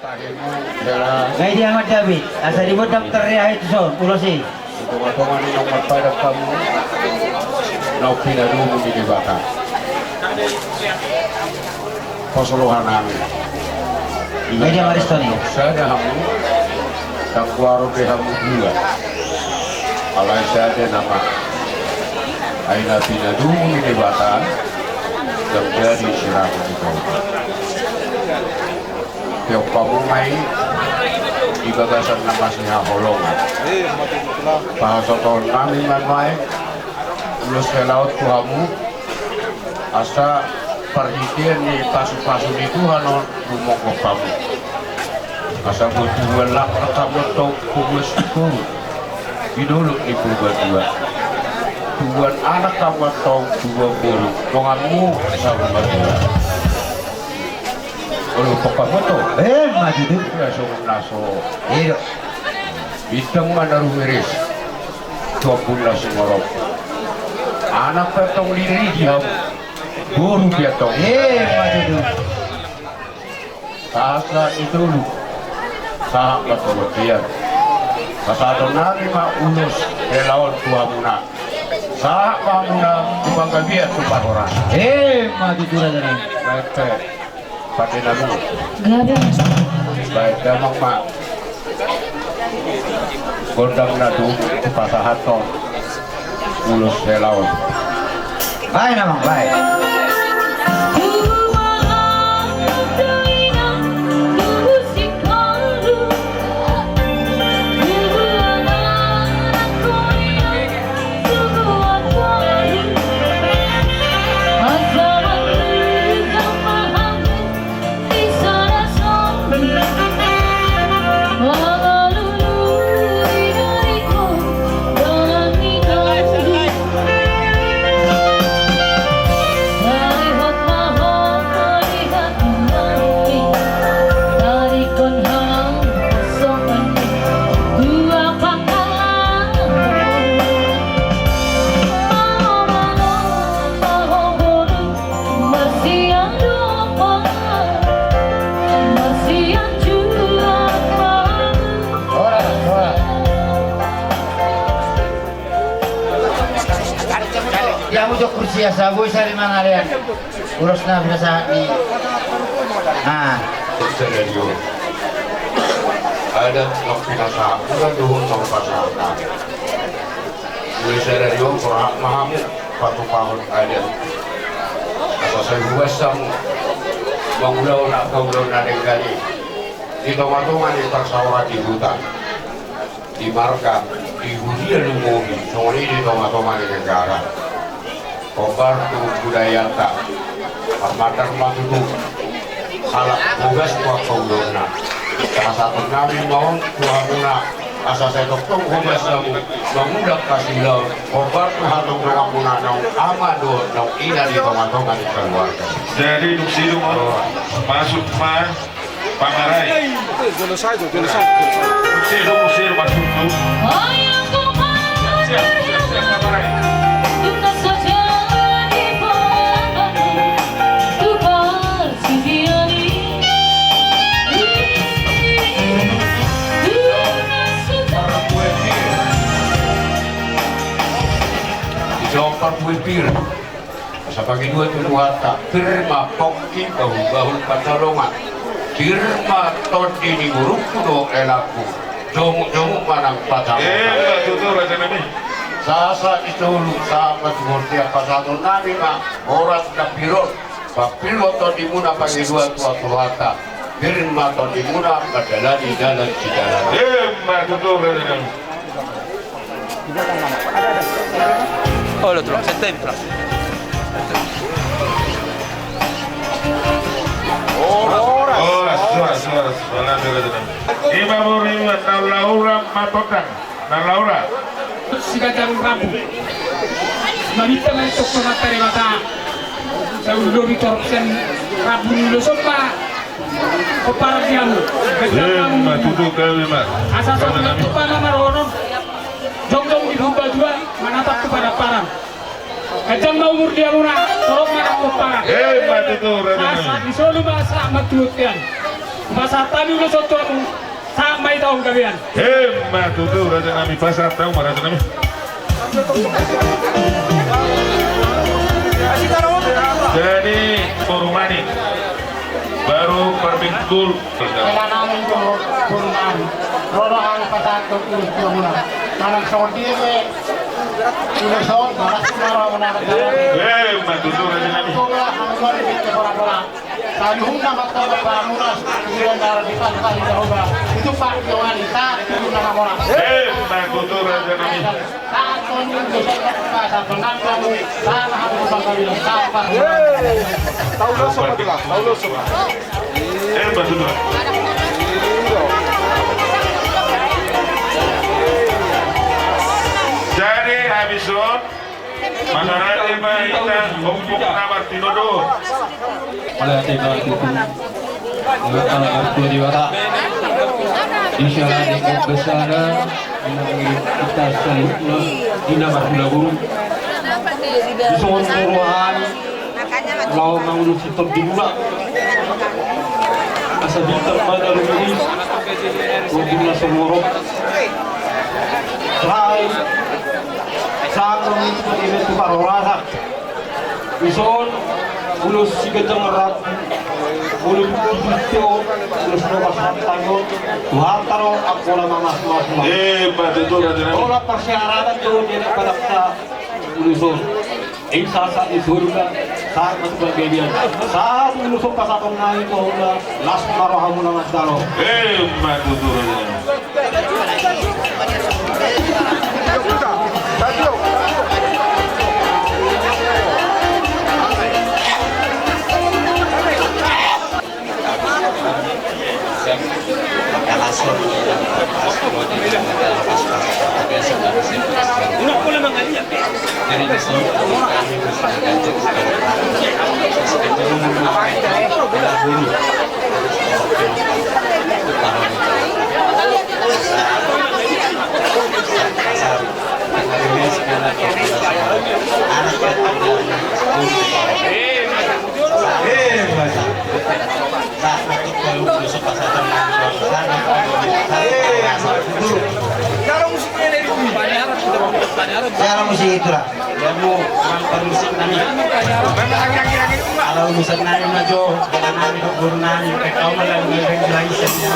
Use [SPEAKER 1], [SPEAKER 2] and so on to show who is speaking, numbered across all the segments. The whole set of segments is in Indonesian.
[SPEAKER 1] Kaya di Ahmad David, asa di bodang teriak itu son, pulau sih.
[SPEAKER 2] Teman-teman yang pada kamu, nau pina dulu di baka. Keseluruhan kami.
[SPEAKER 1] Kaya di Maristoni.
[SPEAKER 2] Saya kamu, dan keluarga kamu juga. Alai saya nama. Aina pina dulu di baka, dan jadi sirah itu. Tiap kamu main di bagasan nama siha holongan. Bahasa tahun kami manwai, ulus ke laut kamu, asa perhatian di pasu-pasu itu hano rumah kamu. Asa bertujuan lak kamu tau kubus itu, iduluk di dua. Tujuan anak kamu tau 20, donganmu sama dua. Kalau pokok foto,
[SPEAKER 1] Maju tu.
[SPEAKER 2] langsung naso.
[SPEAKER 1] Iyo.
[SPEAKER 2] Bintang mana rumiris, 20 semorok. Anak petong diri dia, guru dia tong.
[SPEAKER 1] Maju tu.
[SPEAKER 2] Saat itu lu, saat betul dia. Satu nabi mak ulus relawan tua muna. Saat muna dibangga dia tumpah orang.
[SPEAKER 1] Maju tu raja ni.
[SPEAKER 2] Baik, pakai nabi. Baik, damang mak. Gondang nadu pasahaton ulus relawan.
[SPEAKER 1] Baik namang, baik. Ya sabu sari mana lihat urusna biasa di
[SPEAKER 2] Senario ada noktinasa bukan dulu sama pasangan. Di senario kurang maham patu pahun ada. Asal saya buat sam bangulau nak bangulau nadeng kali. Di tomatongan di persawara di hutan, di marga, di hujan lumuri, soalnya di tomatongan di negara. Kobar tu budaya tak, armadar matu halak tugas buat kaulona. Salah satu nabi mau tuamuna asal saya doktor tugas namu mengudak kasih lau. Kobar tu hatung mengamuna nau amado nau ina di tomatongan di keluarga.
[SPEAKER 3] Jadi nuksilu masuk mah pamarai. Nuksilu musir masuk tu. Siap pamarai.
[SPEAKER 2] Jawab pir, sebagai dua tu tak firma pokki bahu pantalongan, firma ton ini buruk kudo elaku, jomuk manang patang.
[SPEAKER 3] Tutur aja nabi.
[SPEAKER 2] Sasa itu lu sahabat murti apa satu nabi mak orang sudah pirot, papilot ton dimuna pagi dua tua, firma ton dimuna adalah di dalam cidaran.
[SPEAKER 3] Tutur aja nabi.
[SPEAKER 4] Oh, lo trovo, sette mi trovo.
[SPEAKER 3] Ora, suara, Imam Uriwa, Laura Matotang, Laura.
[SPEAKER 5] Sigajaru Rabu. Marita mentok pematare mata. Saya udah ditorsen Rabu dulu sopa. Opar diamu.
[SPEAKER 3] Tutur kali mak.
[SPEAKER 5] Asal satu pana marono. Jong-jong di rumah dua menatap kepada parang. Kajang mau umur dia murah, tolong mana parang.
[SPEAKER 3] Tutur.
[SPEAKER 5] Asa di solo bahasa amat tulian. Pasatan ulo soto mo sa may taong gabihan.
[SPEAKER 3] Matutu Raja Nami pasar tahu Raja Nami. Jadi Kormani baru perpikul.
[SPEAKER 1] Kailangan ko purunan. Rorohan pasat ko ulo muna. Manang sorti ke ulo balas maro muna.
[SPEAKER 3] Matutu Raja Nami.
[SPEAKER 1] Saluhun na magtabamunas Iyan na radipan kahit itu Pak Wanita itu nama orang
[SPEAKER 3] Matutu Raja Nami.
[SPEAKER 1] saat menunggu saya benar kamu sana harus bangga sabar
[SPEAKER 3] Matutu. Jadi habison masyarakat lima kita hukum nama tinodo.
[SPEAKER 6] Oleh tiba itu kartu diwata isyarat yang besar kita seluruhnya di nama Bulu semua perubahan lau mengurus sistem dimula asal bintang pada rumah wabila semua selain saat ini itu baru rasa ison ulus sigatang rat ulus itu ulus nobas hantayo Tuhan taro aku lama mas
[SPEAKER 3] Matutu Raja Nami.
[SPEAKER 6] olah persyaratan tuh jadi pada kita ulusun saat disurga saat masuk bagian saat ulusuk pasapon naik kau udah las marohamu nama dalo
[SPEAKER 3] Matutu Raja Nami.
[SPEAKER 1] Cara musik itu lah ya mau mampir musik nani kalau musik nani maju jangan nani kubur nani kau malah ngering license-nya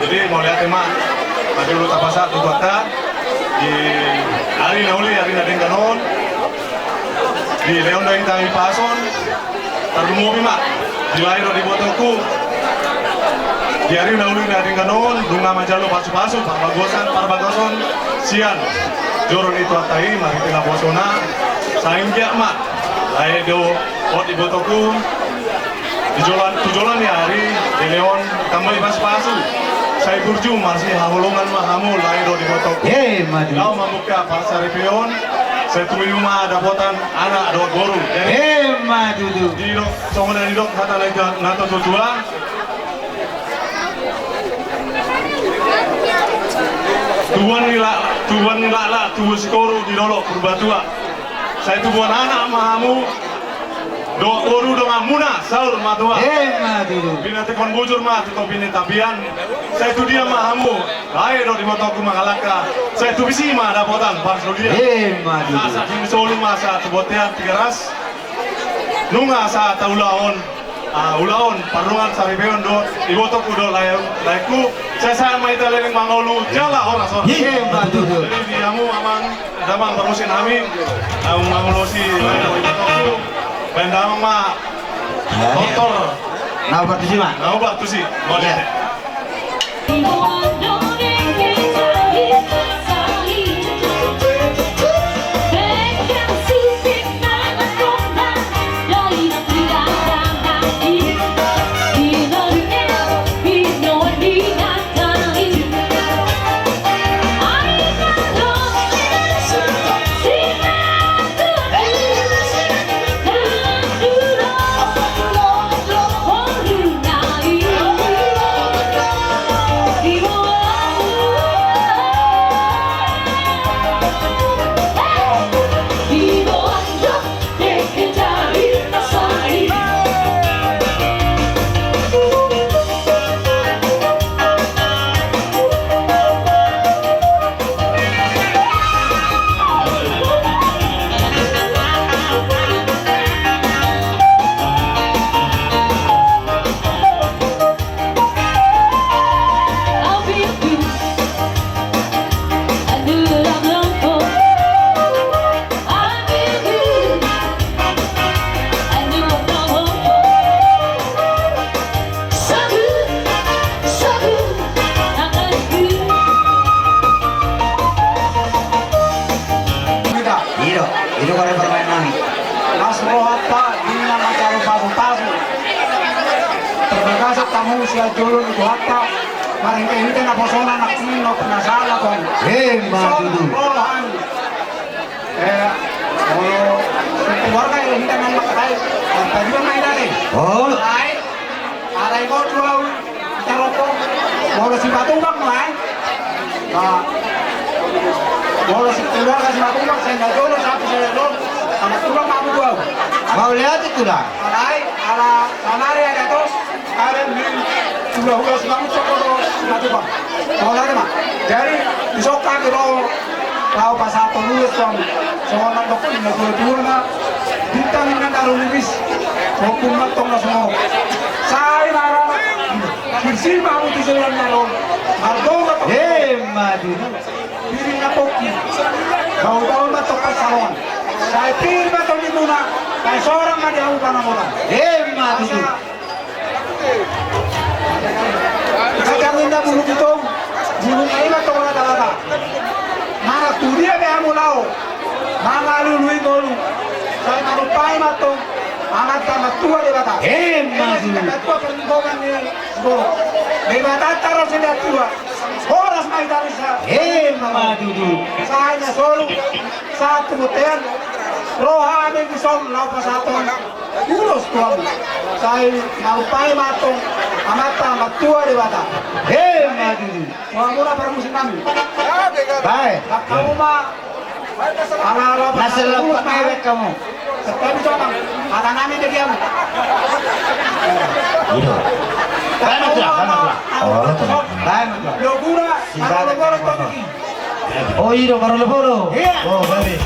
[SPEAKER 3] Jadi mau lihat teman, tadi udah apa satu kota di hari nauli hari nadeng kanon di Leon doing kami pason termobi mak di lahir di botoku di hari nauli nadeng kanon bunga majalo pasu-pasu parbagoson sian joron itu atai mari tengah bosona saing dia mak lahir do di botoku tujuan ya hari di Leon kembali pasu-pasu saya burju masih hahulungan mahamu lahir di botoku lau membuka pasar repion saya tunggu rumah dapotan anak dua guru di dok songonan di dok kata lagi nato tutua tuan nila lah tuan skoru di dolok berbatua saya tubuhan anak mahamu doa koru dengan muna saur matua bina tekon bujur mah tutup bini tabian saya tu dia mahamu lahir di botoku mangalaka saya tu bisi mah dapotan pas dia asa kini solu masa tu botean tigaras nunga sa taulaon ulaon parungan saribeon do di botoku do laiku saya maita leleng mangolu jala orang sor jadi diamu aman damang barusin amin mangolosi lahir di botoku Bendang mah kotor.
[SPEAKER 6] Naubat tuh sih mah.
[SPEAKER 3] Naubat tuh sih. Boleh.
[SPEAKER 6] Itu kalau permainan Mas Rohata Dina Macaru Pasu-Pasu terberkasat tamu usia dulu itu hatta maring ini tengah posona nak nino penasala kon maju rohan kalau keluarga yang kita nang makai tadi kan main tadi alai kau dua kita rokok mau si batu bang main mau si keluarga si batu bang saya nggak dulu satu saya dulu anak tulang kamu dua mau lihat itu dah alai ala sanari ada terus kalian udah kamu cokoro batu bang mau lihat mah jadi disoka kalau kau pas satu lulus dong soalnya dokter nggak dua na bintang dengan taruh lubis hukum matong na semua saya marah bersih mau di jalan nyalon harga maju diri ngapoki bau matok pasalon saya pilih matok di mana kayak seorang nggak diau tanah orang maju kita minta bulu gitu bulu ini matok rata-rata mana tuh dia yang mulau mana lului golu saya malupai matok amat tamat tua di bata maju tua perlindungan ni golu di bata taruh sudah tua horas mai dari saya maju dulu saya solo satu butian rohani isom lau pasaton ulos tuang sai malpai matong amata matua dewata maju mula permusim kami baik kamu mah ala
[SPEAKER 7] Nasa lepas mewek kamu.
[SPEAKER 6] Tapi coba ada nami dekiam
[SPEAKER 7] Iya. Kamu lah.
[SPEAKER 6] Logura kalau logura toki
[SPEAKER 7] Oh iya, baru leboro. Oh, baby.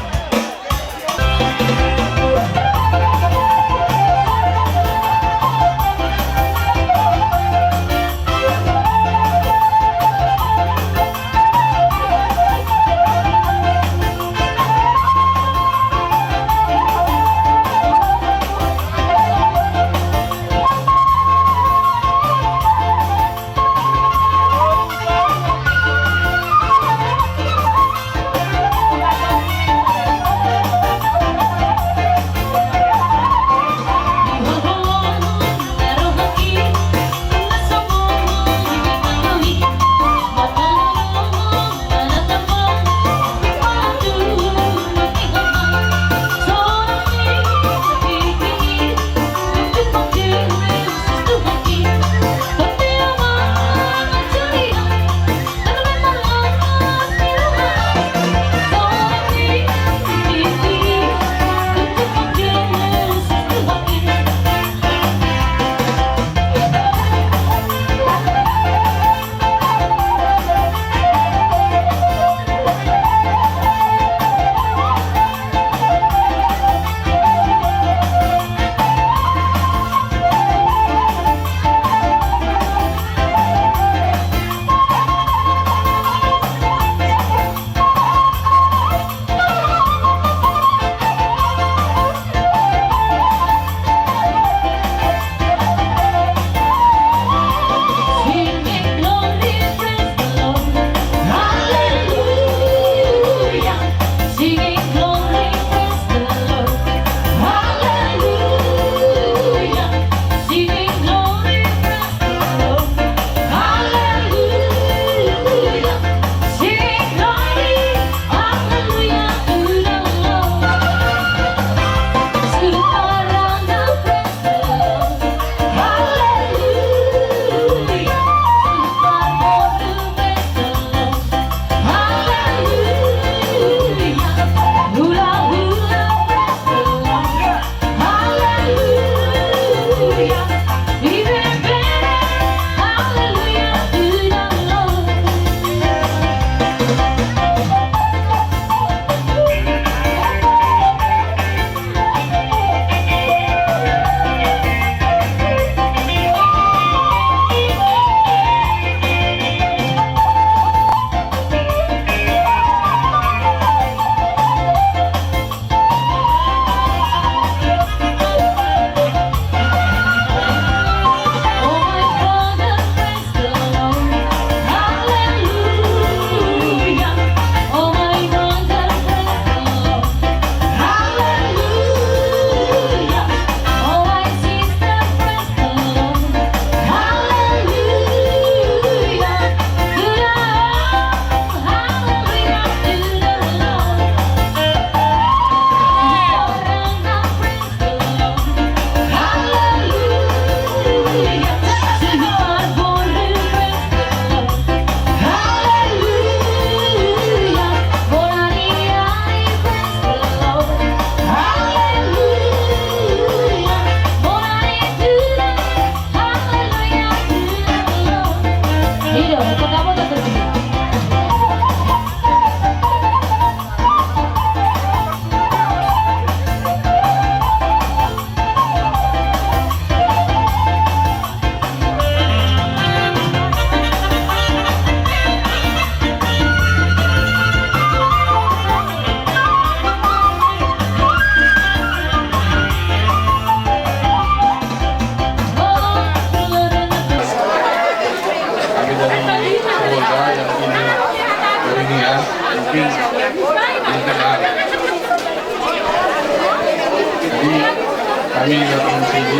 [SPEAKER 1] kami datang ke sini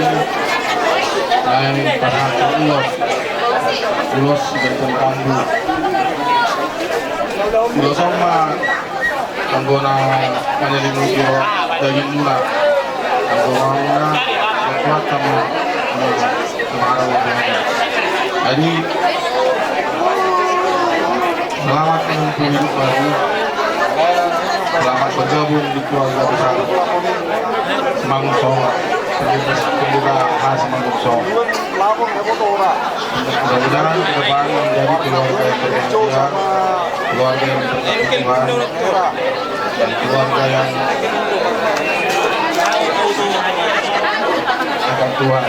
[SPEAKER 1] dan para ulos bertentang ulos sama anggona penyelidik
[SPEAKER 2] daging mula. Ang gawangnya kuat sama kemarau. Jadi selamat menempuh hidup baru. Selamat bergabung di keluarga besar Semangunsong. Pemuda khas Semangunsong. Mudah-mudahan ke depan menjadi keluarga yang berbahagia, keluarga yang berkecukupan, dan keluarga yang akan Tuhan.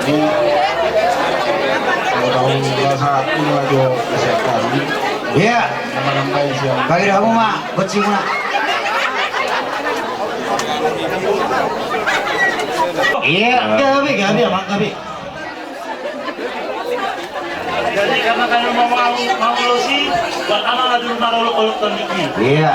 [SPEAKER 2] Jadi mudah-mudahan saat ini aja kesehatan.
[SPEAKER 7] Iya.
[SPEAKER 2] Menambah siang.
[SPEAKER 7] Bagi kamu mak, beci muna. Iya, gabi, amak gabi.
[SPEAKER 8] Jadi karena kamu mau lusi, buat anak dulu naruh olok tonjiki.
[SPEAKER 7] Iya.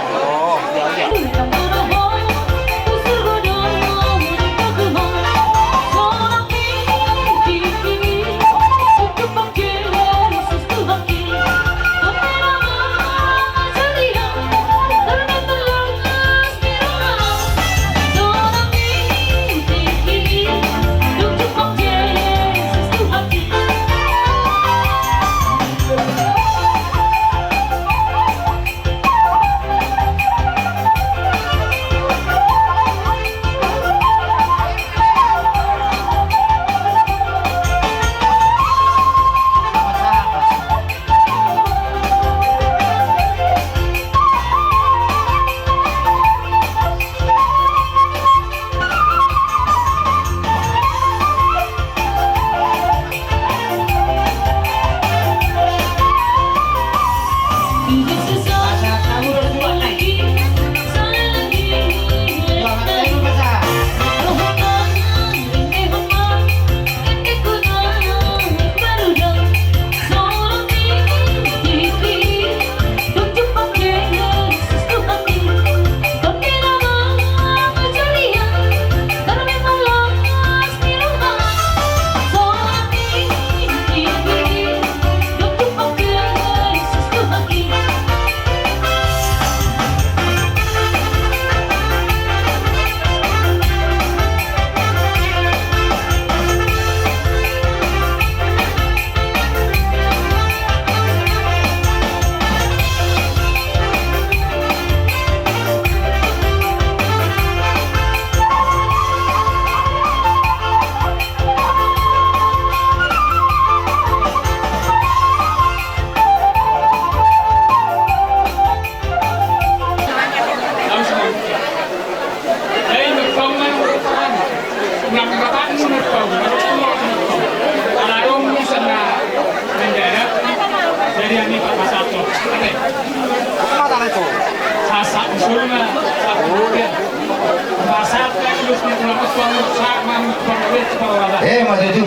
[SPEAKER 7] Mas Edu.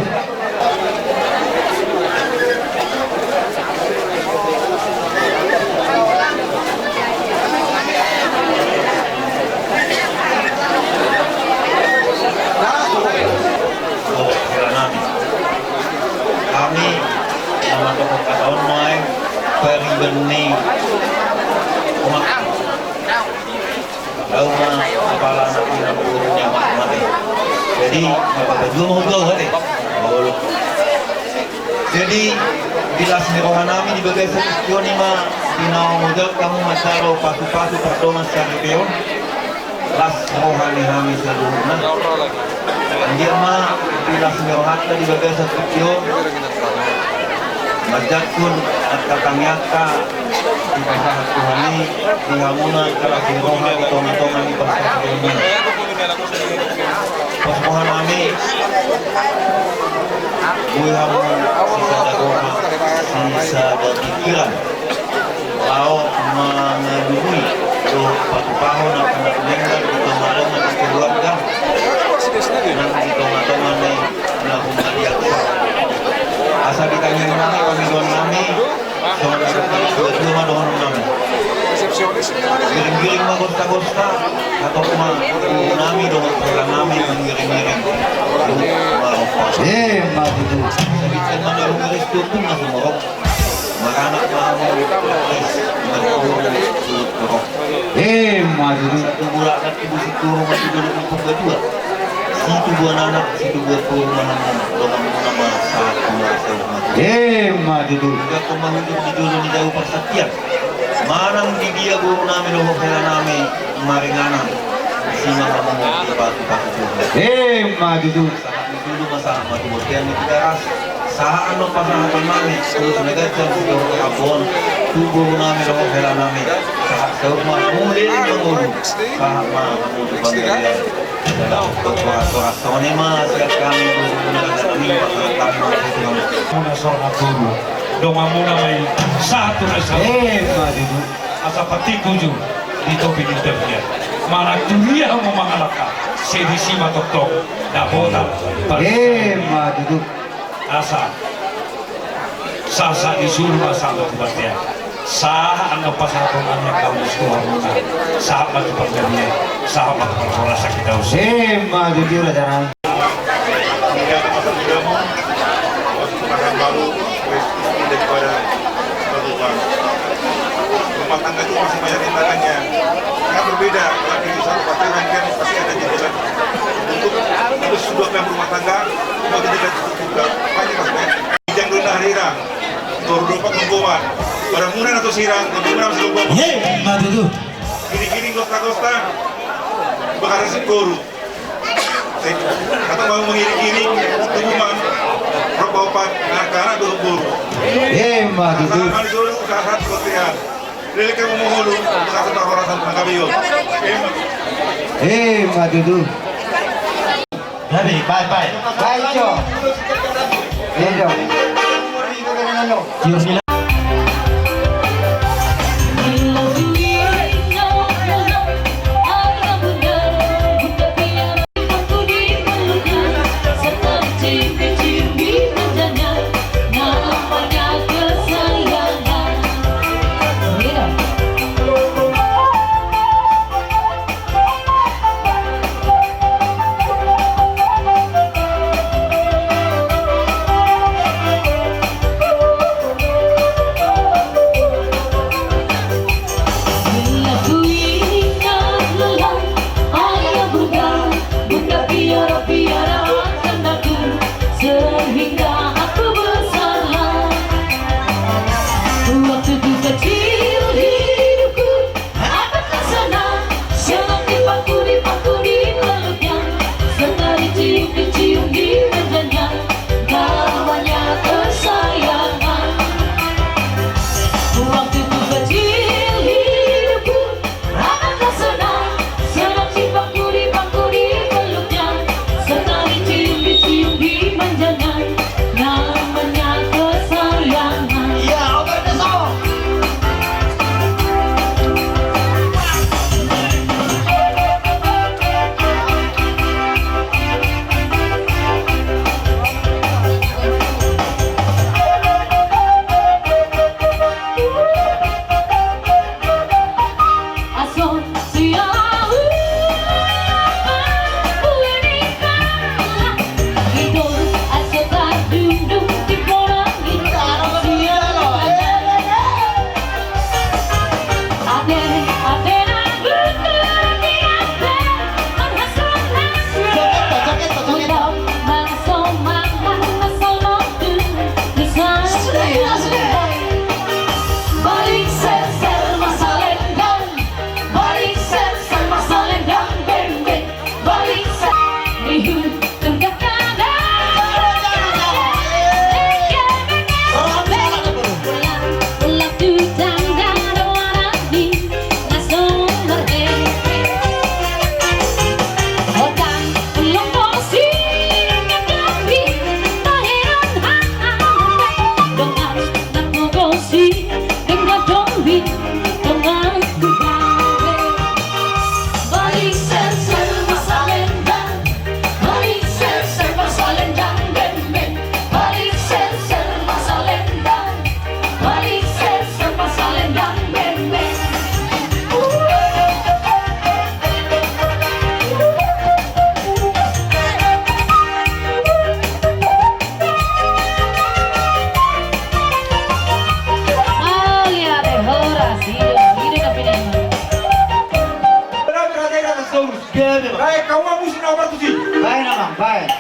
[SPEAKER 6] Kami nama tokoh kataon mai peribeni umat lauma kepala anak ina punya mati. Jadi apa baju mau hati. Jadi bila senirohan kami di bagai sekian ima dinau modal kamu masalo pasu-pasu perdoman saripeo las rohani kami seluruhnya. Dia mah bila senirohan di bagai sekian Majak pun akan kami akan di pasar Tuhani di Hamuna kalau seniroha di tongan-tongan di pasar ini. Pasmohan kami Gue hamun sisa dagoha, sisa dan pikiran Lao mengadui Tuh patu pahon akan meninggal di tomatongan di keluarga Dan di tomatongan di lahum adiaksa Asa ditanya mana kami doang kami Soalnya dua doang kami Giring-giring mah gosta-gosta Atau mah nami doang pulang kami mengiring-giring
[SPEAKER 7] Mas Edu.
[SPEAKER 6] Sabitan mana yung resto pun nasa morok. Makanak na mo guys. Mas
[SPEAKER 7] maju dulu.
[SPEAKER 6] Satu bulan kan ibu situ rumah itu dulu untuk berdua. Situ buat anak, situ buat rumah nama satu rasa
[SPEAKER 7] Maju dulu.
[SPEAKER 6] juga kemana hidup di dulu di jauh persetian. Marang di dia guru nami loho kela nami maringana. Sima kamu di patu-patu juga.
[SPEAKER 7] Maju dulu.
[SPEAKER 6] Saat itu dulu masalah mati botian di teras. Saat lo pasang kemana? Terus mereka jauh jauh ke Abon. Tu guru nami loho kela nami. Saat jauh mah mulai menguru. Saat mah kamu di Bandaria. Dalam toras sone mah setiap kami guru nami kami kami.
[SPEAKER 5] Muna seorang guru. Doma muna may satu na sa
[SPEAKER 7] Maju dulu.
[SPEAKER 5] asa pati tuju dito pinitapnya. Mana dunia mo mga laka. Sedisi matoktok. Dapota.
[SPEAKER 7] Maju dulu.
[SPEAKER 5] Asa. Sasa isulma sa matubatian. Sa ang napasatong ang nakamustuhan mo na. Sa matupagdamiya. Sa matupagdamiya sa kita usi.
[SPEAKER 7] Maju dulu jangan.
[SPEAKER 3] Kemudian masa mudamu, waktu makan baru, rezeki daripada Tuhan. Rumah tangga itu masih banyak rintangannya. Sangat berbeda. Laki satu pasti rangkaian pasti ada jendela. Untuk sudutkan rumah tangga, mau ketika juga banyak aspek. Bijang dulu harira, baru dapat menggoman. Barang murah atau sirang, lebih murah masih menggoman.
[SPEAKER 7] Maju dulu.
[SPEAKER 3] Gini-gini gosta-gosta, bakal resep guru. Atau mau mengiring-iring tubuhan perbawapan anak-anak guru-guru.
[SPEAKER 7] Maju dulu.
[SPEAKER 3] Sama dulu usaha kementerian. Lili kamu menghulu usaha perhorasan pengkabiyo.
[SPEAKER 7] Maju dulu.
[SPEAKER 6] Nabi, bye.
[SPEAKER 7] Baik, Jo. Jo.
[SPEAKER 6] Cium Baik, kamu mau musim nomor 7.
[SPEAKER 7] Baik namang, baik.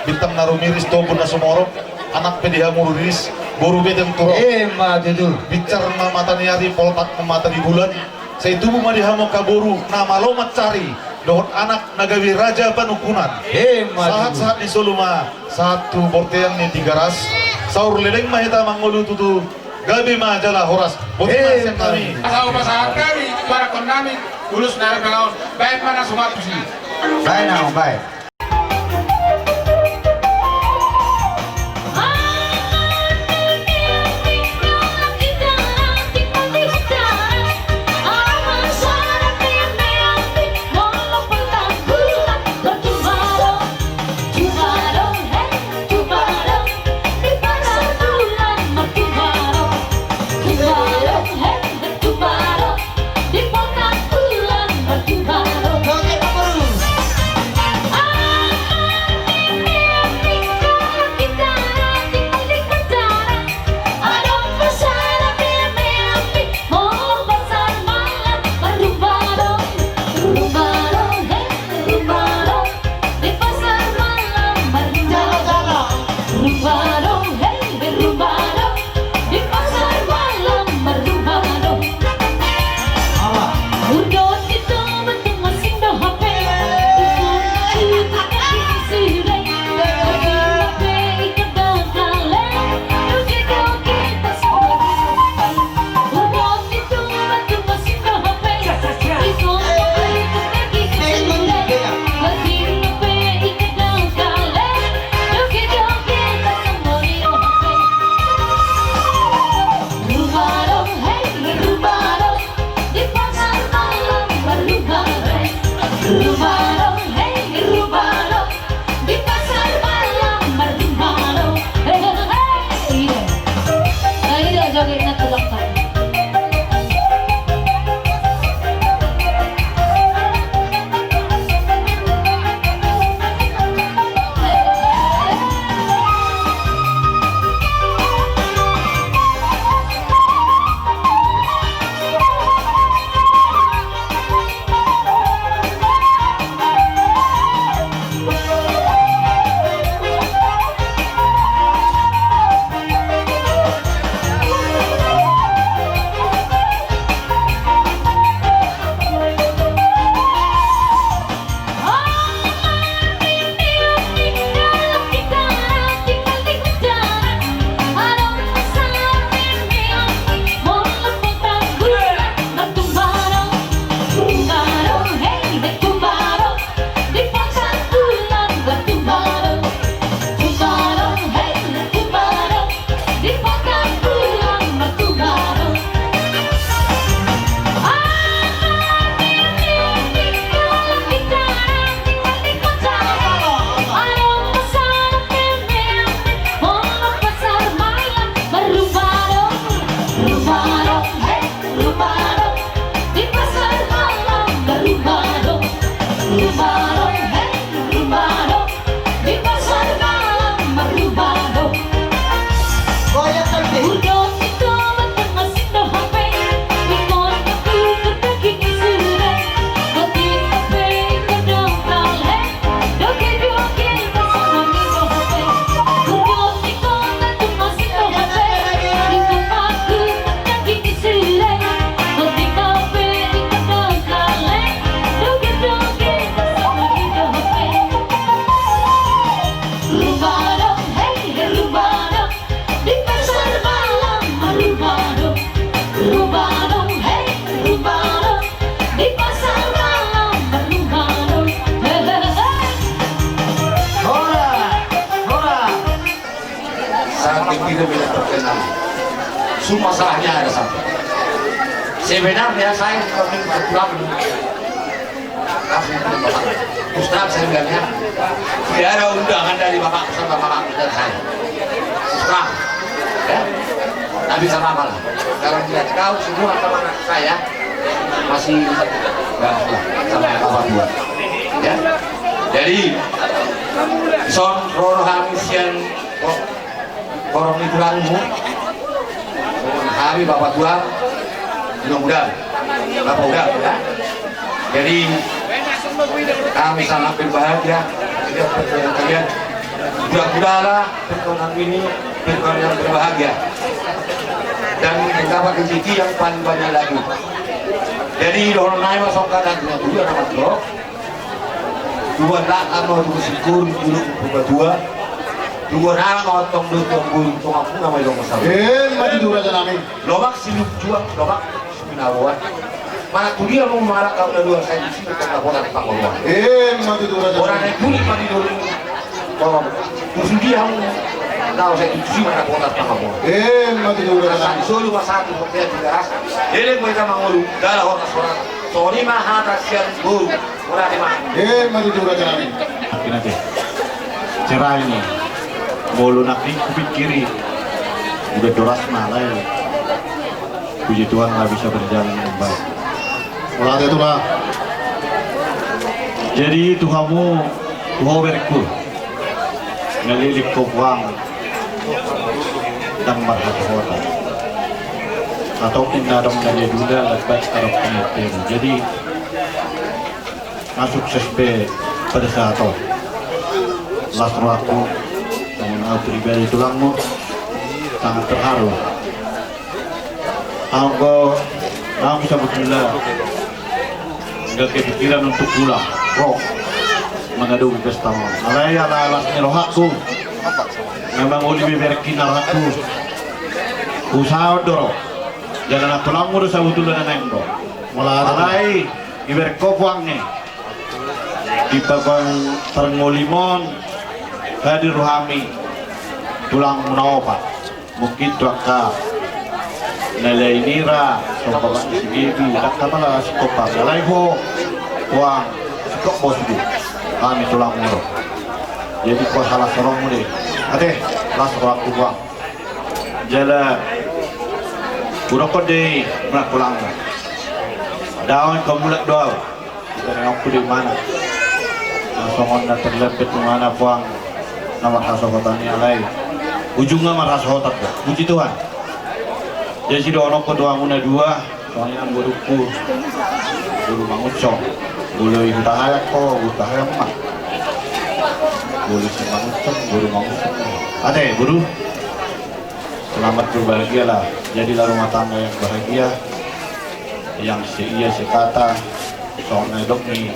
[SPEAKER 3] Bintang narumiris dobun na sumorok, anak pediha mururis, boru bedeng turok.
[SPEAKER 7] Madudu.
[SPEAKER 3] Bicar na mata niyari polpat na mata di bulan, sa itubo madihamo kaboru na malomat cari, dohon anak nagawi raja panukunan. Sahat-sahat ni Soluma, satu borteang ni Tigaras, saur leleng mahita mangulu tutu, gabi majala horas, botinas yang kami.
[SPEAKER 1] Asal upasahan kami, para konami, ulus narik nalaon, baik mana sumat sih.
[SPEAKER 7] Baik namang, baik.
[SPEAKER 9] Ah! joget-joget na tulak tayo.
[SPEAKER 2] Tidak bisa terkenal. Semua salahnya ada satu. Sebenarnya saya kami berpulang Ustaz saya bilangnya tidak ada undangan dari bapak sama bapak dan saya. Sekarang, ya, tak bisa apa lah. Kalau tidak tahu semua teman saya masih sama bapak dua. Ya, jadi son rohamisian orang itu langmu, kami bapak tua, mudah-mudahan, bapak udah, ya. Jadi kami sangat berbahagia tidak percaya kalian. Mudah-mudahan pertemuan ini pertemuan yang berbahagia dan mendapat rezeki yang paling banyak lagi. Jadi orang lain masuk ke dalam dua nama dua, dua tak anu bersyukur dua. Dua nama otong dua tunggu tunggu aku nama yang masalah.
[SPEAKER 1] Maju dua aja nami.
[SPEAKER 2] Lobak siluk jual, lobak sepinawan. Mana kuliah mau marah kalau dua saya di sini karena orang panggilan.
[SPEAKER 1] Maju dua aja.
[SPEAKER 2] Orang yang kulit mati dulu. Kalau musuh dia tahu saya di sini mana orang panggilan.
[SPEAKER 1] Maju dua aja.
[SPEAKER 2] Solo masa itu pakai tiga ras. Ele mereka mangulu dalam orang suara. Soni mah hata sian buru. Orang di mana?
[SPEAKER 1] Maju dua aja nami. Nanti cerah ini. Mulu nak kuping kiri udah doras malah ya. Puji Tuhan nggak bisa berjalan dengan baik. Ulah itulah. Jadi itu kamu tuh berku ngelilik kopang dan marhat kota atau pindah dong dari duda lepas taruh penyetir. Jadi masuk sesbe pada saat itu last waktu pribadi tulangmu sangat terharu. Aku bisa bergila nggak kepikiran untuk pulang roh mengadu pesta alaya alasnya rohaku memang mau dibeberkin rohaku usaha doro jalan tulangmu udah sabutulan nengdo mulai iberkopuangnya di babang terngolimon hadir rohami tulang menawapat mungkin tuaka nilai nira sobat sigibi tak katalah skopa nilai ho uang skop bos itu kami tulang muro jadi kau salah serong deh ade las waktu uang jala Kurokot deh nak pulang. Daun kau mulak doa. Kita nengok di mana. Songon na terlepet mana puang nama hasokotannya alai. Ujungnya marah sohotat dah. Puji Tuhan. Jadi doa ko doa muna dua. Soalnya nang guruku. Guru mangucong. Boleh utahaya ko, utahaya mah. Boleh si mangucong, guru mangucong. Ade, guru. Selamat berbahagialah. Jadilah rumah tangga yang bahagia. Yang seia sekata. Soalnya dok nih.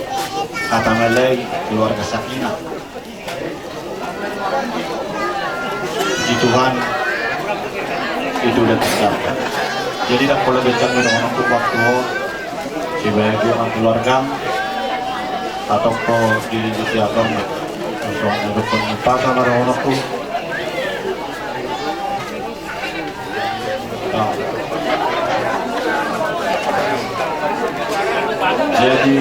[SPEAKER 1] Kata melei keluarga sakinah. Puji Tuhan itu udah tercapai. Jadi tak boleh bencang dengan untuk waktu si bahagia dengan keluarga atau kau diri siapa nih soalnya udah penyimpan sama orang-orangku. Jadi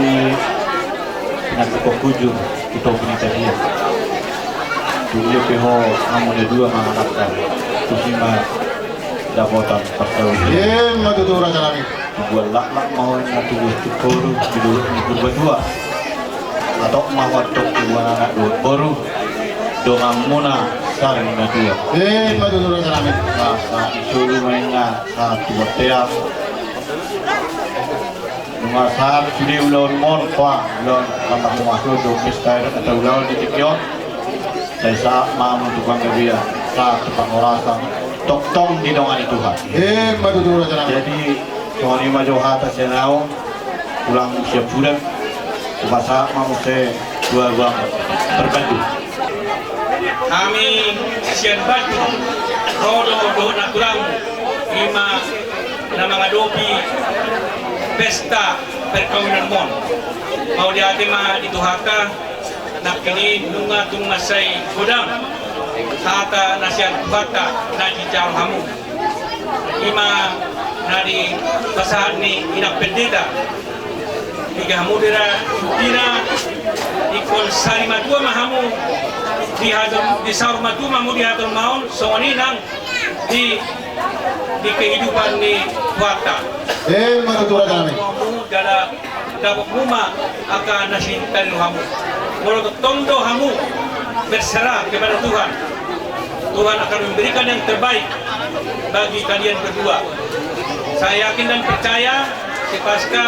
[SPEAKER 1] nak kujur kita punya dia dulu peho namun dua mengangkatkan kusima dapotan pertauan
[SPEAKER 3] matu tu raja kami.
[SPEAKER 1] buat lak mau ngatu cukuru dulu berdua atau mau tok dua anak dua baru doa muna saring dua
[SPEAKER 3] Matu tu raja kami.
[SPEAKER 1] rasa isu mainnya satu hotel Numasar sudah ulun mon kuang ulun kata masuk do pesta atau ulun di tikyon saya sa mau tukang kerja sa tukang orasa tok-tong di dongan Tuhan.
[SPEAKER 3] Matu tu raja kami.
[SPEAKER 1] Jadi soal ini maju atas senau pulang siap sudah bahasa mau saya dua bang terbantu.
[SPEAKER 5] Kami sian batu rodo do natulang lima nama ngadopi pesta perkawinan mon mau di hati mah itu haka nak kini nunga tung masai godang hata nasihat bata na di jauh hamu lima nari pasahan ni inak pendeta tiga hamu dira dina ikon sari madua mahamu di hadam di saur madu mamu di hadam maun songoni nang di kehidupan ni wata.
[SPEAKER 3] Matu tu raja kami.
[SPEAKER 5] Kamu dapat rumah akan nasinta hamu. Menurut tondo hamu berserah kepada Tuhan. Tuhan akan memberikan yang terbaik bagi kalian berdua. Saya yakin dan percaya si pasca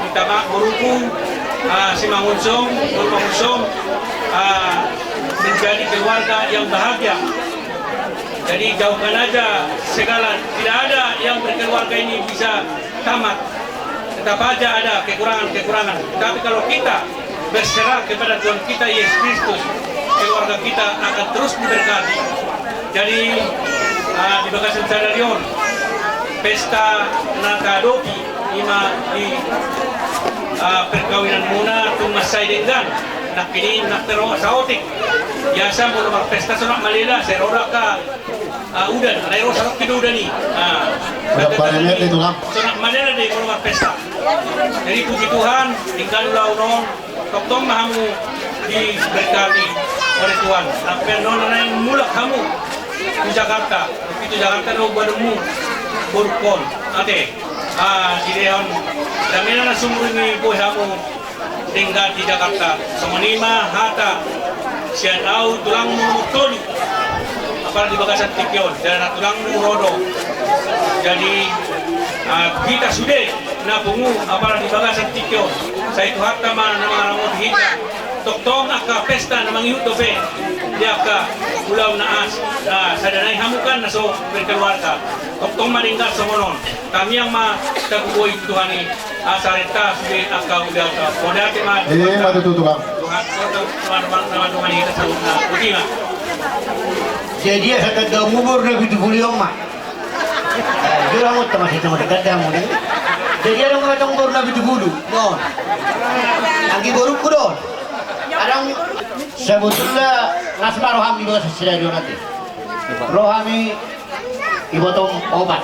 [SPEAKER 5] kita berhubung si Mangunsong, Guru Mangunsong menjadi keluarga yang bahagia. Jadi jauhkan aja segala, tidak ada yang berkeluarga ini bisa tamat. Tetap aja ada kekurangan-kekurangan. Tapi kalau kita berserah kepada Tuhan kita Yesus Kristus, keluarga kita akan terus diberkati. Jadi di Bakasan Sadarion, pesta nakadopi ima di perkawinan muna tumasay dengan nak kini nak terong saotik biasa mo lumang pesta sa Malila sa Rora ka udan nairo sa kidudan ni
[SPEAKER 3] Panemet itu lang.
[SPEAKER 5] so nak Malila di mo lumang pesta jadi puji Tuhan tinggal ulaw noon toktong mahamu di berkati oleh Tuhan tapi noon na yung mulak hamu di Jakarta itu Jakarta no buwanmu burkon ate di Leon dami na nasumuri ni buhay hamu tinggal di Jakarta semenima hata sian au tulang mutoli apa di Bakasan Tikyon dan tulang rodo jadi kita sudah napungu apa di Bakasan Tikyon saya itu harta mana nama orang hita toktong aka pesta namang hiut dobe dia aka pulau naas sadanay hamukan naso berkeluarga toktong maringgal somonon kami yang ma taguboy Tuhan ni asarita sudah aka udah podate ma
[SPEAKER 3] Matu tu lang.
[SPEAKER 5] Tuhan nama Tuhan kita sabut na putina
[SPEAKER 7] Jadi sa taga-umubor na bitubuliyong ma. Juramot ta masih sama dekat mo ni. Jadi ada mga tanggur na bitubulu. Noon. Ang giburuk ko doon. Adang sebetulnya nasma roham di bawah sisiradyo natin. Rohami ibotong obat.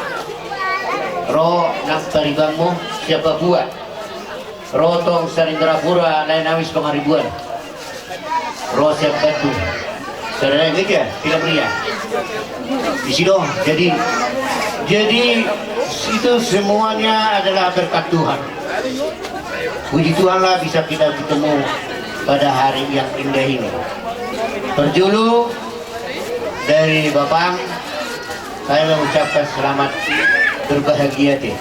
[SPEAKER 7] Roh nagtaribang mo siapa buat. Roh tong Sarindrapura lain awis pengaribuan. Roh siap batu. Saudara gitu ya, tidak pria. Di sini jadi itu semuanya adalah berkat Tuhan. Puji Tuhanlah bisa kita ketemu pada hari yang indah ini. Berjulu dari Bapak, saya mengucapkan selamat berbahagia deh.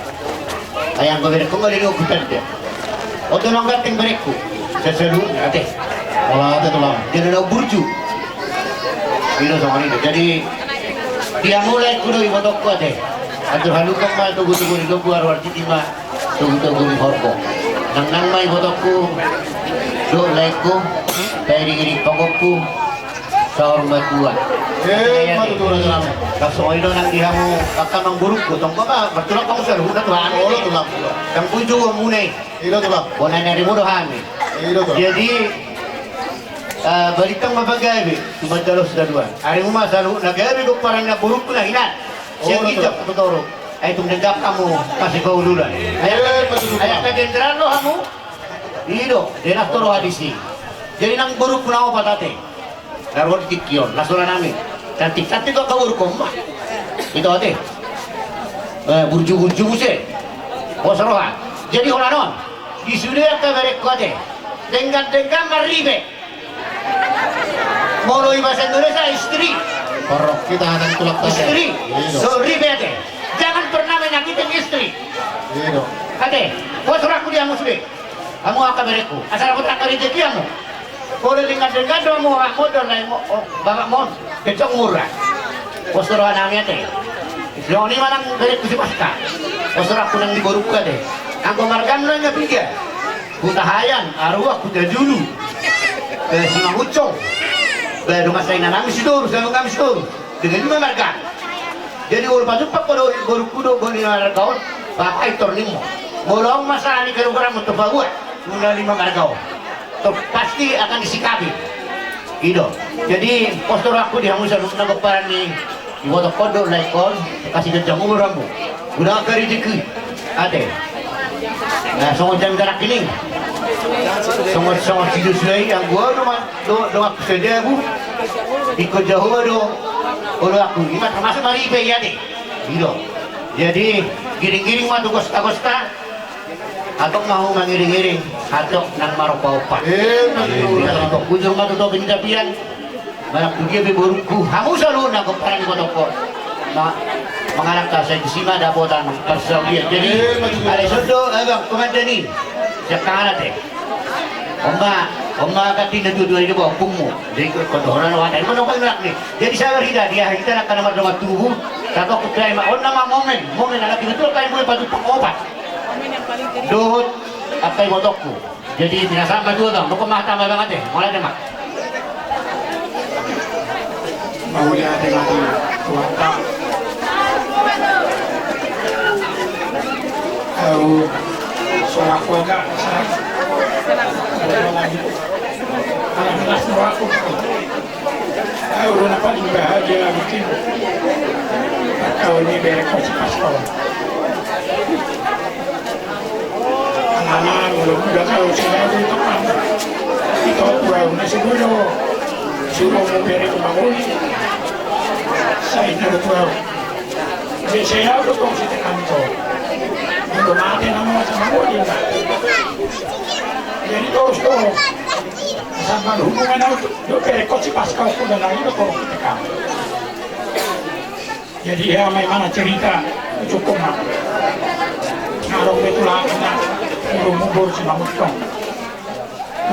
[SPEAKER 7] Ayang beberku nggak ada ukuran deh. Oto nong gating bereku, seseru deh. Olah itu lah, dia ada burju. Itu sama ini. Jadi dia mulai kudu ibu toko deh. Atur halukang mah tunggu-tunggu di luar warti timah, tunggu-tunggu di horko. Nang mai ibu toko, do laiku, dari iri pangokku, sahur matua.
[SPEAKER 1] Matuturan namin.
[SPEAKER 7] Langsung itu nang dihamu kakak mang burukku, tongko ba bertulak kamu selalu udah tuhan.
[SPEAKER 1] Oh, tulak.
[SPEAKER 7] Yang puju munai,
[SPEAKER 1] Ilo tulak.
[SPEAKER 7] bonan dari mudohami.
[SPEAKER 1] Ilo tulak.
[SPEAKER 7] Jadi balitang mabagabi, cuma terus dua. Hari rumah selalu nagabi ko parang na burukku na hinan. Siya kita tuturo. Ay tumnegap kamu kasi kau duluan. Ayak kagendran lo kamu. Ilo, denak toro hadisi. Jadi nang buruk na ako patate. Naroon tikyon, nasura namin. Cantik-cantik kau kabur ko mah. Ito ate. Burju-burju muse. O sarohan. Jadi orang non. Di sudah ka berek ko ate. Dengan maribe. Molo bahasa Indonesia istri.
[SPEAKER 1] Korok kita akan tulak tadi.
[SPEAKER 7] Istri.
[SPEAKER 1] Ilo.
[SPEAKER 7] So ribe ate. Jangan pernah menyakitin istri.
[SPEAKER 1] Ilo.
[SPEAKER 7] Ate, kau suraku dia muslim. Kamu akan bereku. Asal aku tak rezeki kamu. Boleh dengar-dengar dong mau modal lain bapak mon. Kecok murah. Kau suruh anaknya teh. Lo ni mana bereku si pasca. Kau suraku nang di boruka deh. Aku margam nanya tiga. Kutahayan, arwah kuda dulu. Singa ucong. Baru masa ini nami sidur, saya kami sidur. Dengan lima marga. Jadi ul pasupak pada baru kudo bani marga. Bapak itu nimo. Bolong masalah ini kerumunan untuk bawa. Mula 5 marga. Pasti akan disikapi. Gitu. Jadi postur aku di hamusan nang keparan ni iwoto kodok laikon kasih kejang umur rambu. Udah kari rezeki. Ade. Nah, songo jam kanak ini. Songo tidur sulai yang gua do aku sedih bu. Ikut jauh do. Udah aku gimana termasuk mari ibe ya deh. Gitu. Jadi giring-giring mah tuh kosta-kosta. Atau mau mengiring-iring atau nang maropa-opa. Atau kujung mah tuh pindapian. Banyak dia beburukku. Kamu selalu nang keparan ko. Mengarah saya di sini ada botan persaulian. Jadi ada sudo abang komandan ni. Sekarang teh. Oma katin na dua ini bawa pungmu. Jadi kodoran wadah. Mana kau nak ni? Jadi saya berhida dia kita nak nama nama tubuh. Tapi aku try mak. Nama momen anak itu kayak mulai padu obat. Dohut apa yang botokku. Jadi binasa madu dong. Bukan mata banget deh. Mulai deh mak.
[SPEAKER 6] Mau lihat dengan tuan. Soal aku agak aku udah paling bahagia bikin kau ini berekor pas kau anak-anak belum juga tahu sudah itu teman itu dua nasi dulu suruh mau berek bangun saya tidak tahu biasanya aku kau sih kantor untuk mati nama sama dia jadi terus tuh sama hubungan aku berekor si pas kau sudah lagi itu kau kita jadi ya memang cerita cukup mak ngaruh itu lah mubur si mamutong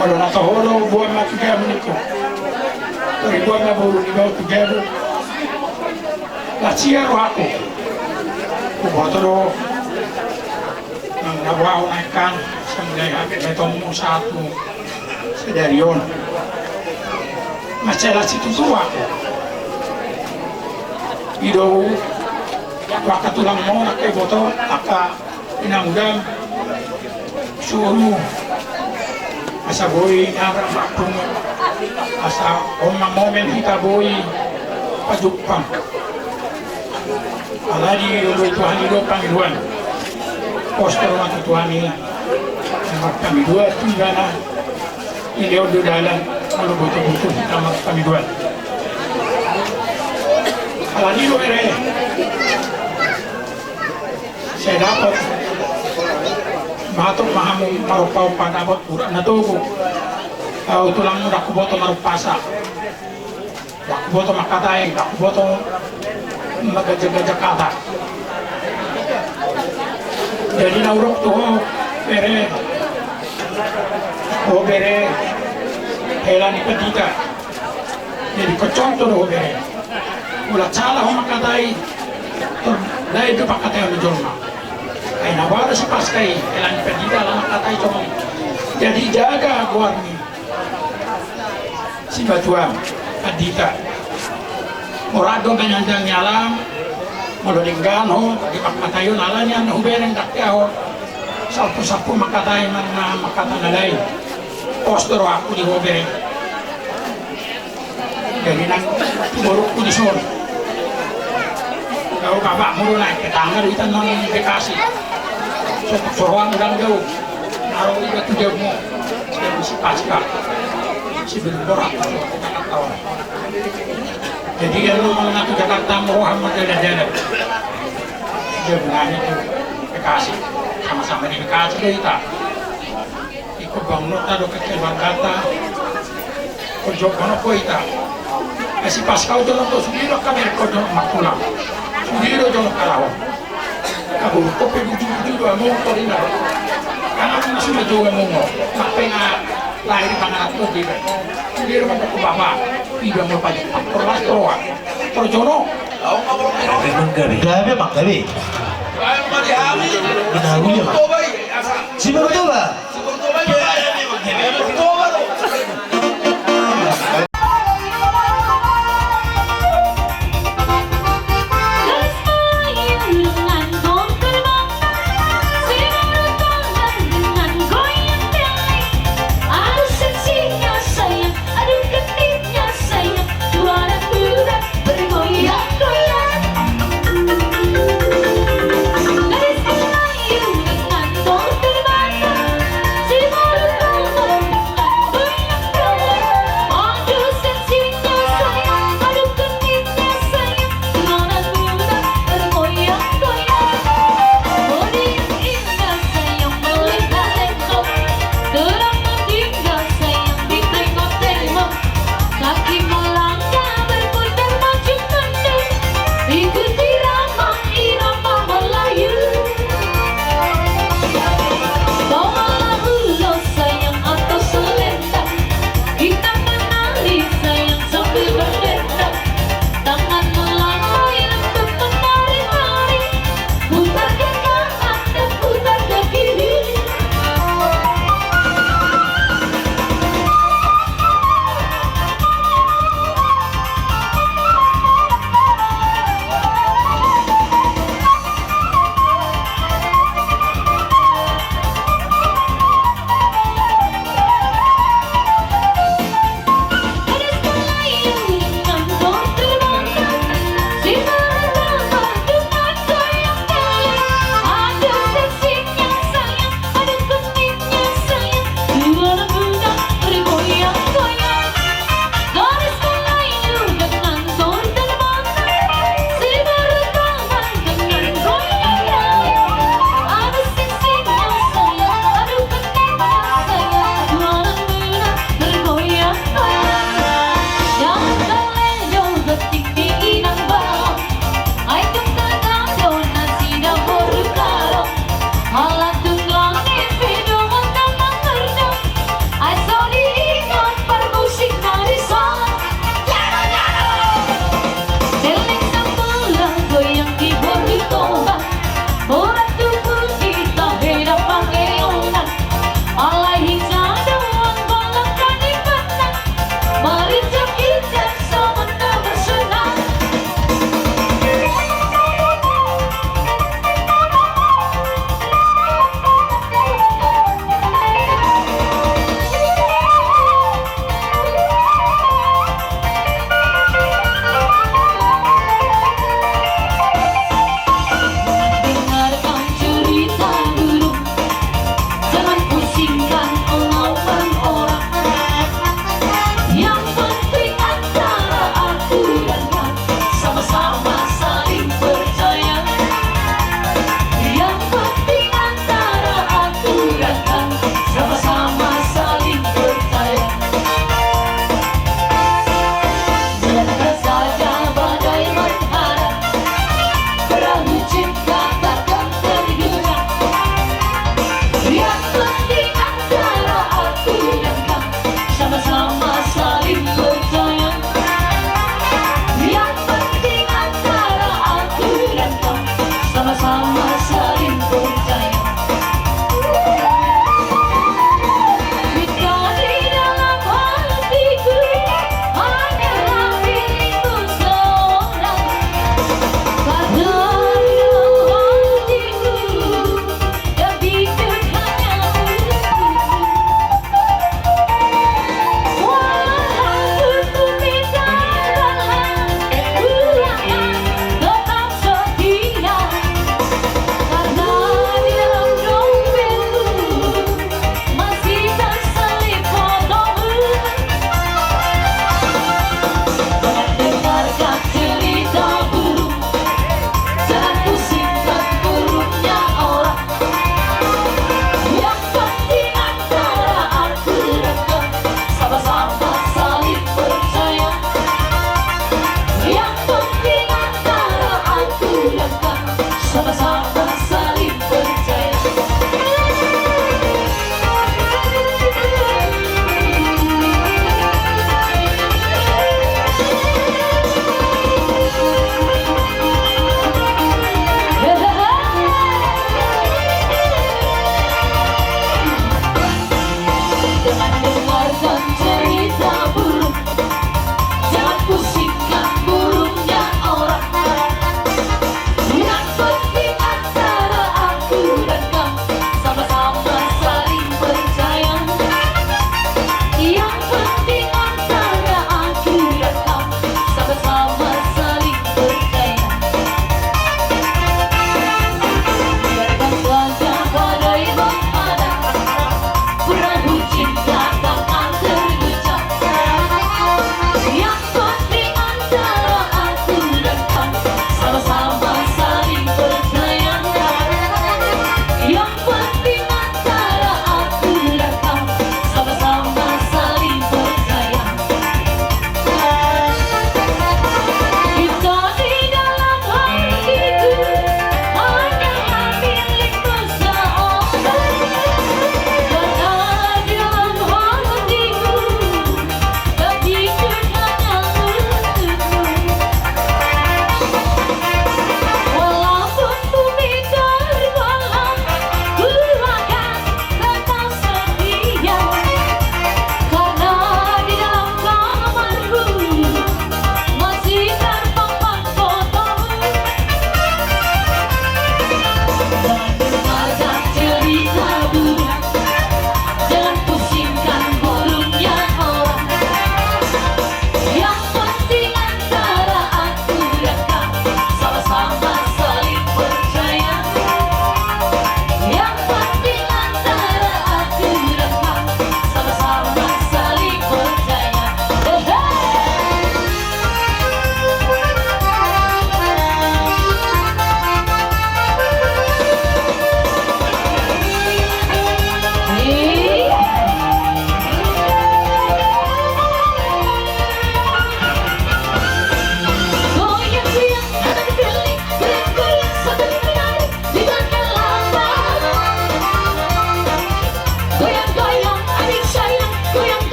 [SPEAKER 6] malu nasa holo buat na 3 menit dari buat na buru di bawah 3 lasiya ro ako buat ro nang nabaw na ikan sa mga hapit na itong satu sa darion masela si tutuwa ido wakatulang mo na kay boto aka inanggang suruh asa boy nara makung asa omang momen kita boy pajupang aladi ulo Tuhan ilo Panginoon poster mga Tuhan nila kami dua tunggana ini odo dalan kalau butuh-butuh kita kami dua aladi lo ere saya dapat matok mahamu marupau dapat urat natugu tulang muda kuboto marupasa kuboto makatay kuboto magajag-gajag kata jadi naurok to bere hela ni pedita jadi kecontoh do bere mula cala ho makatay dai itu pakatay ono jolma ay nawara si paskay hela ni pedita la makatay cuma jadi jaga guarni si batuan adita morado menyandang nyalam mololinggan ho di pakatayon alanya no bereng dakyaho sapu-sapu makatay na makatanalay postor aku di hobe jadi nang buruk ku di son kau babak mulu naik ke tangga di tanah ini bekasi soruang udang jauh naruh itu tujuh mu si pasca si berborak jadi yang lu mengaku Jakarta Muhammad jalan-jalan dia benarnya itu Bekasi sama-sama di Bekasi kita ikut bangun tado kecil kata kerja kono ko ita si paskau jono to sudiro kamera ko jono makula sudiro jono kalawo kabu kopi buju mo torina kana mo sudah jono mo mapenga lahir pangarat ko di sudiro man ko baba tidak mau pajak perlas roa perjono
[SPEAKER 7] Gabi mak gabi. Ginawi ya mak. Si Bertoba.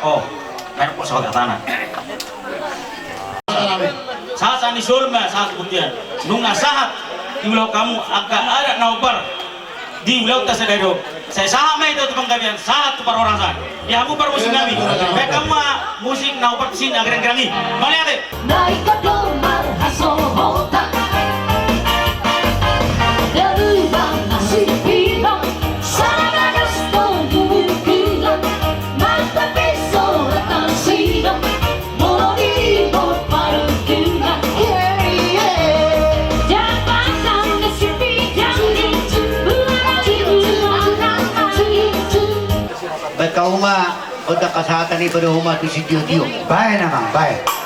[SPEAKER 5] Oh, meron po sa tanah. Sa ni sulma sa kemudian nung nasahat di ulau kamu agak ada naubar di ulau tas ada saya sama itu tukang gabian saat tu para orang sana ya aku baru musik kami mereka kamu musik naubar sini agar-agar mana ada
[SPEAKER 7] Baik kau mah, kau tak kesehatan ni pada rumah tu si Dio.
[SPEAKER 9] Baik namang, baik.